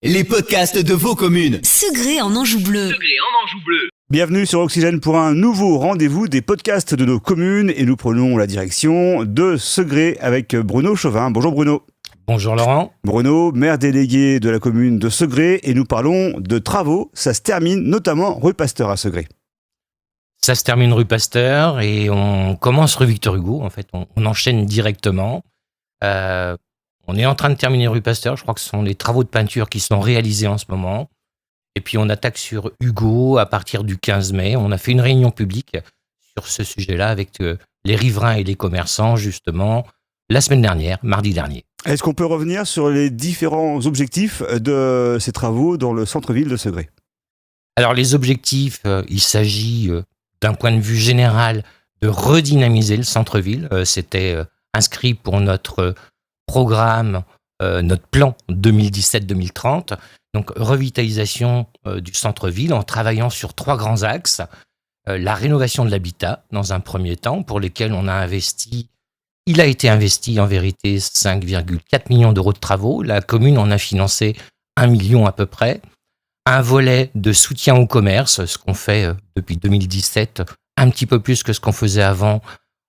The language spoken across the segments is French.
les podcasts de vos communes. Segré en Anjou bleu. Bienvenue sur Oxygène pour un nouveau rendez-vous des podcasts de nos communes et nous prenons la direction de Segré avec Bruno Chauvin. Bonjour Bruno. Bonjour Laurent. Bruno, maire délégué de la commune de Segré et nous parlons de travaux. Ça se termine notamment rue Pasteur à Segré. Ça se termine rue Pasteur et on commence rue Victor Hugo. En fait, on enchaîne directement. On est en train de terminer rue Pasteur. Je crois que ce sont les travaux de peinture qui sont réalisés en ce moment. Et puis on attaque sur Hugo à partir du 15 mai. On a fait une réunion publique sur ce sujet-là avec les riverains et les commerçants justement la semaine dernière, mardi dernier. Est-ce qu'on peut revenir sur les différents objectifs de ces travaux dans le centre-ville de Segré ? Alors les objectifs, il s'agit d'un point de vue général de redynamiser le centre-ville. C'était inscrit pour notre programme, notre plan 2017-2030. Donc revitalisation du centre-ville en travaillant sur 3 grands axes. La rénovation de l'habitat dans un premier temps pour lesquels on a investi. Il a été investi en vérité 5,4 millions d'euros de travaux. La commune en a financé 1 million à peu près. Un volet de soutien au commerce, ce qu'on fait depuis 2017, un petit peu plus que ce qu'on faisait avant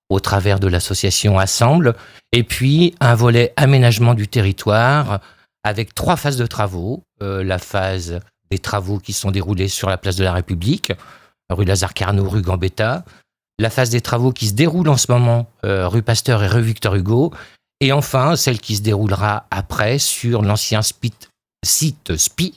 au travers de l'association Assemble. Et puis un volet aménagement du territoire avec 3 phases de travaux. La phase des travaux qui sont déroulés sur la place de la République, rue Lazare-Carnot, rue Gambetta. La phase des travaux qui se déroule en ce moment, rue Pasteur et rue Victor Hugo. Et enfin, celle qui se déroulera après sur l'ancien site SPI,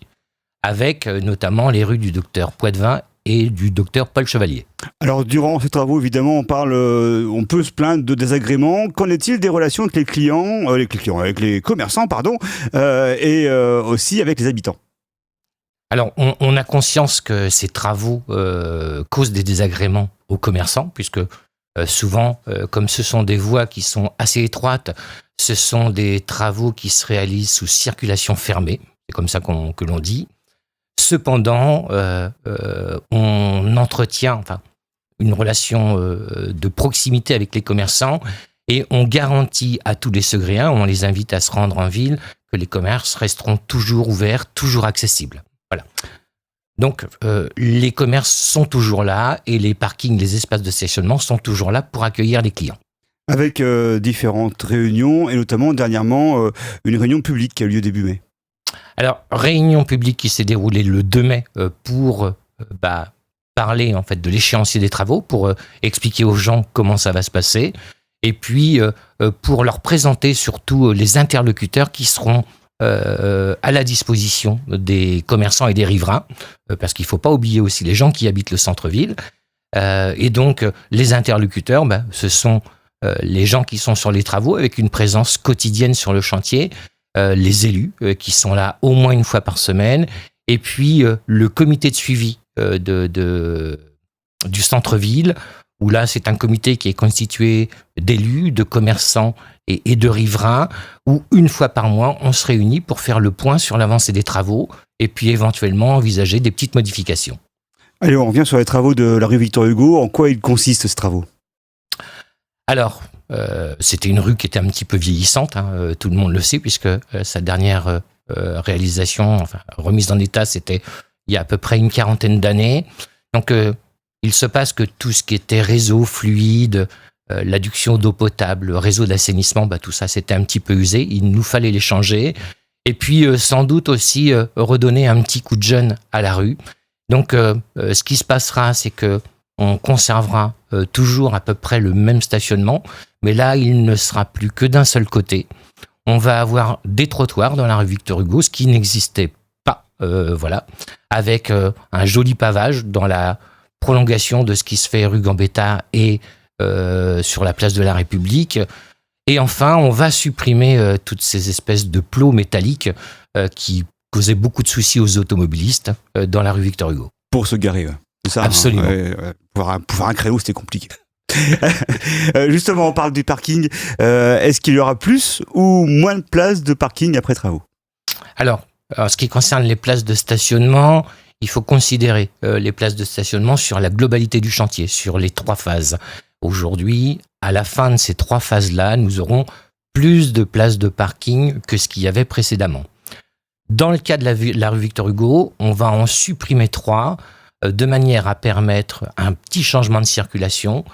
avec notamment les rues du docteur Poitvin et du docteur Paul Chevalier. Alors, durant ces travaux, évidemment, on peut se plaindre de désagréments. Qu'en est-il des relations avec les clients, avec les commerçants, et aussi avec les habitants ? Alors, on a conscience que ces travaux causent des désagréments aux commerçants, puisque souvent, comme ce sont des voies qui sont assez étroites, ce sont des travaux qui se réalisent sous circulation fermée. C'est comme ça que l'on dit. Cependant, on entretient une relation de proximité avec les commerçants et on garantit à tous les Segréens, on les invite à se rendre en ville, que les commerces resteront toujours ouverts, toujours accessibles. Voilà. Donc, les commerces sont toujours là et les parkings, les espaces de stationnement sont toujours là pour accueillir les clients. Avec différentes réunions et notamment dernièrement une réunion publique qui a eu lieu début mai. Alors, réunion publique qui s'est déroulée le 2 mai pour parler en fait de l'échéancier des travaux, pour expliquer aux gens comment ça va se passer, et puis pour leur présenter surtout les interlocuteurs qui seront à la disposition des commerçants et des riverains, parce qu'il ne faut pas oublier aussi les gens qui habitent le centre-ville. Et donc, les interlocuteurs, ce sont les gens qui sont sur les travaux avec une présence quotidienne sur le chantier, les élus qui sont là au moins une fois par semaine, et puis le comité de suivi du centre-ville, où là c'est un comité qui est constitué d'élus, de commerçants et de riverains, où une fois par mois on se réunit pour faire le point sur l'avancée des travaux, et puis éventuellement envisager des petites modifications. Allez, on revient sur les travaux de la rue Victor Hugo. En quoi ils consistent ces travaux ? Alors, c'était une rue qui était un petit peu vieillissante, tout le monde le sait, puisque sa dernière réalisation, remise en état, c'était il y a à peu près une 40aine d'années. Donc, il se passe que tout ce qui était réseau fluide, l'adduction d'eau potable, réseau d'assainissement, tout ça, c'était un petit peu usé. Il nous fallait les changer. Et puis, sans doute aussi, redonner un petit coup de jeune à la rue. Donc, ce qui se passera, c'est que on conservera toujours à peu près le même stationnement, mais là, il ne sera plus que d'un seul côté. On va avoir des trottoirs dans la rue Victor Hugo, ce qui n'existait pas, avec un joli pavage dans la prolongation de ce qui se fait rue Gambetta et sur la place de la République. Et enfin, on va supprimer toutes ces espèces de plots métalliques qui causaient beaucoup de soucis aux automobilistes dans la rue Victor Hugo. Pour se garer, c'est ça. Absolument. Pour un créneau, c'était compliqué. Justement, on parle du parking. Est-ce qu'il y aura plus ou moins de places de parking après travaux ? Alors, ce qui concerne les places de stationnement, il faut considérer les places de stationnement sur la globalité du chantier, sur les 3 phases. Aujourd'hui, à la fin de ces 3 phases-là, nous aurons plus de places de parking que ce qu'il y avait précédemment. Dans le cas de la rue Victor Hugo, on va en supprimer 3 de manière à permettre un petit changement de circulation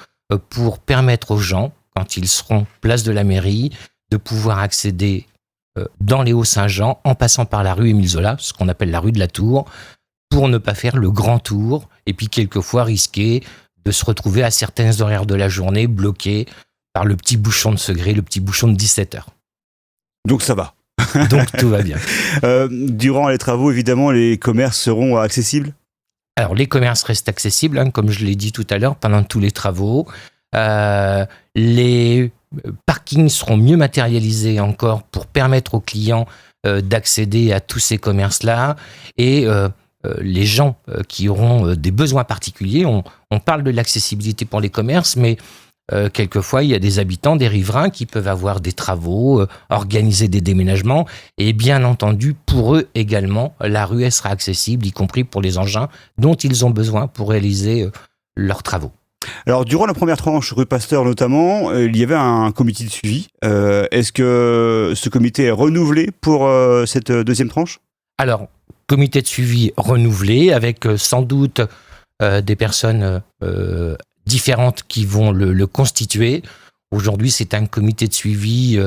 pour permettre aux gens, quand ils seront place de la mairie, de pouvoir accéder dans les Hauts-Saint-Jean en passant par la rue Émile Zola, ce qu'on appelle la rue de la Tour, pour ne pas faire le grand tour et puis quelquefois risquer de se retrouver à certains horaires de la journée bloqués par le petit bouchon de Segré, le petit bouchon de 17h. Donc ça va. Donc tout va bien. Durant les travaux, évidemment, les commerces seront accessibles ? Alors les commerces restent accessibles, hein, comme je l'ai dit tout à l'heure, pendant tous les travaux. Les parkings seront mieux matérialisés encore pour permettre aux clients d'accéder à tous ces commerces-là. Et les gens qui auront des besoins particuliers, on parle de l'accessibilité pour les commerces, mais quelquefois, il y a des habitants, des riverains qui peuvent avoir des travaux, organiser des déménagements. Et bien entendu, pour eux également, la rue elle sera accessible, y compris pour les engins dont ils ont besoin pour réaliser leurs travaux. Alors, durant la première tranche, rue Pasteur notamment, il y avait un comité de suivi. Est-ce que ce comité est renouvelé pour cette deuxième tranche ? Alors, comité de suivi renouvelé, avec sans doute des personnes différentes qui vont le constituer. Aujourd'hui, c'est un comité de suivi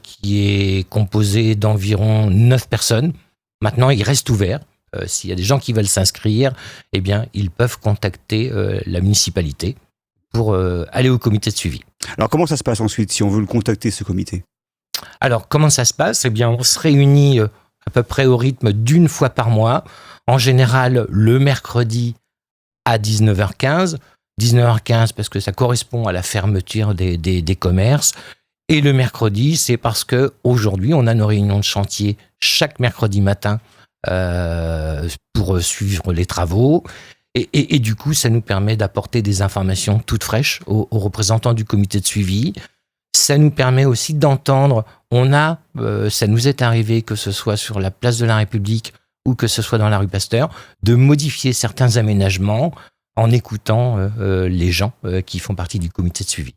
qui est composé d'environ 9 personnes. Maintenant, il reste ouvert. S'il y a des gens qui veulent s'inscrire, eh bien, ils peuvent contacter la municipalité pour aller au comité de suivi. Alors, comment ça se passe ensuite, si on veut le contacter, ce comité ? Alors, comment ça se passe ? Eh bien, on se réunit à peu près au rythme d'1 fois par mois, en général le mercredi à 19h15. 19h15 parce que ça correspond à la fermeture des commerces. Et le mercredi, c'est parce qu'aujourd'hui, on a nos réunions de chantier chaque mercredi matin pour suivre les travaux. Et du coup, ça nous permet d'apporter des informations toutes fraîches aux représentants du comité de suivi. Ça nous permet aussi d'entendre. Ça nous est arrivé, que ce soit sur la place de la République ou que ce soit dans la rue Pasteur, de modifier certains aménagements en écoutant les gens qui font partie du comité de suivi.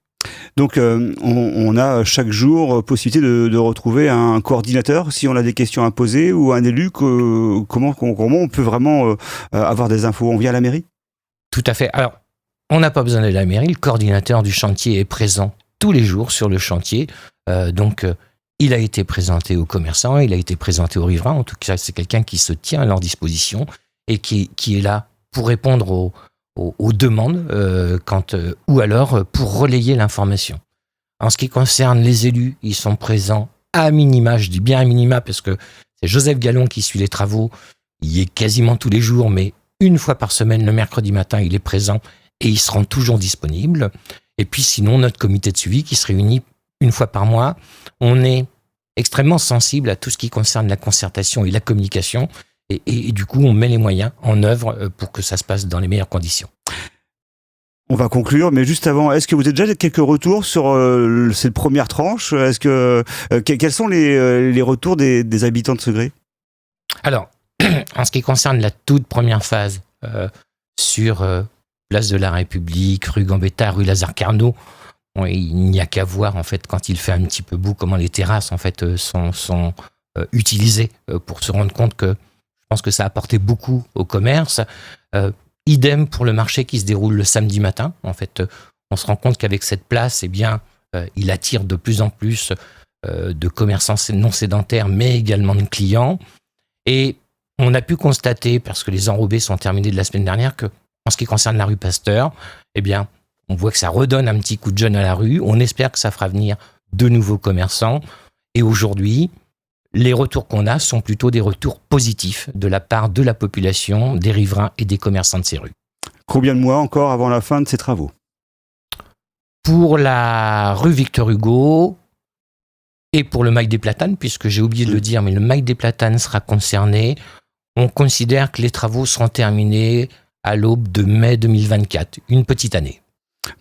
Donc, on a chaque jour possibilité de retrouver un coordinateur si on a des questions à poser ou un élu. Comment on peut vraiment avoir des infos ? On vient à la mairie ? Tout à fait. Alors, on n'a pas besoin de la mairie. Le coordinateur du chantier est présent tous les jours sur le chantier. Donc, il a été présenté aux commerçants, il a été présenté aux riverains. En tout cas, c'est quelqu'un qui se tient à leur disposition et qui est là pour répondre aux demandes ou alors pour relayer l'information. En ce qui concerne les élus, ils sont présents à minima, je dis bien à minima parce que c'est Joseph Gallon qui suit les travaux, il y est quasiment tous les jours, mais 1 fois par semaine, le mercredi matin, il est présent et il se rend toujours disponible. Et puis sinon, notre comité de suivi qui se réunit 1 fois par mois, on est extrêmement sensible à tout ce qui concerne la concertation et la communication. Et du coup, on met les moyens en œuvre pour que ça se passe dans les meilleures conditions. On va conclure, mais juste avant, est-ce que vous avez déjà quelques retours sur cette première tranche ? Quels sont les retours des habitants de Segré ? Alors, en ce qui concerne la toute première phase, sur place de la République, rue Gambetta, rue Lazare-Carnot, il n'y a qu'à voir, en fait, quand il fait un petit peu beau, comment les terrasses, en fait, sont utilisées pour se rendre compte que je pense que ça a apporté beaucoup au commerce. Idem pour le marché qui se déroule le samedi matin. En fait, on se rend compte qu'avec cette place, eh bien, il attire de plus en plus de commerçants non sédentaires, mais également de clients. Et on a pu constater, parce que les enrobés sont terminés de la semaine dernière, que en ce qui concerne la rue Pasteur, eh bien, on voit que ça redonne un petit coup de jeune à la rue. On espère que ça fera venir de nouveaux commerçants. Et aujourd'hui, les retours qu'on a sont plutôt des retours positifs de la part de la population, des riverains et des commerçants de ces rues. Combien de mois encore avant la fin de ces travaux ? Pour la rue Victor Hugo et pour le Mail des Platanes, puisque j'ai oublié de le dire, mais le Mail des Platanes sera concerné, on considère que les travaux seront terminés à l'aube de mai 2024, une petite année.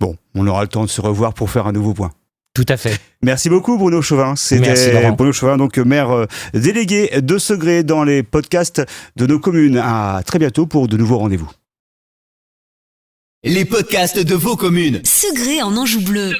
Bon, on aura le temps de se revoir pour faire un nouveau point. Tout à fait. Merci beaucoup Bruno Chauvin. C'était Bruno Chauvin, donc maire délégué de Segré dans les podcasts de nos communes. À très bientôt pour de nouveaux rendez-vous. Les podcasts de vos communes. Segré en Anjou bleu.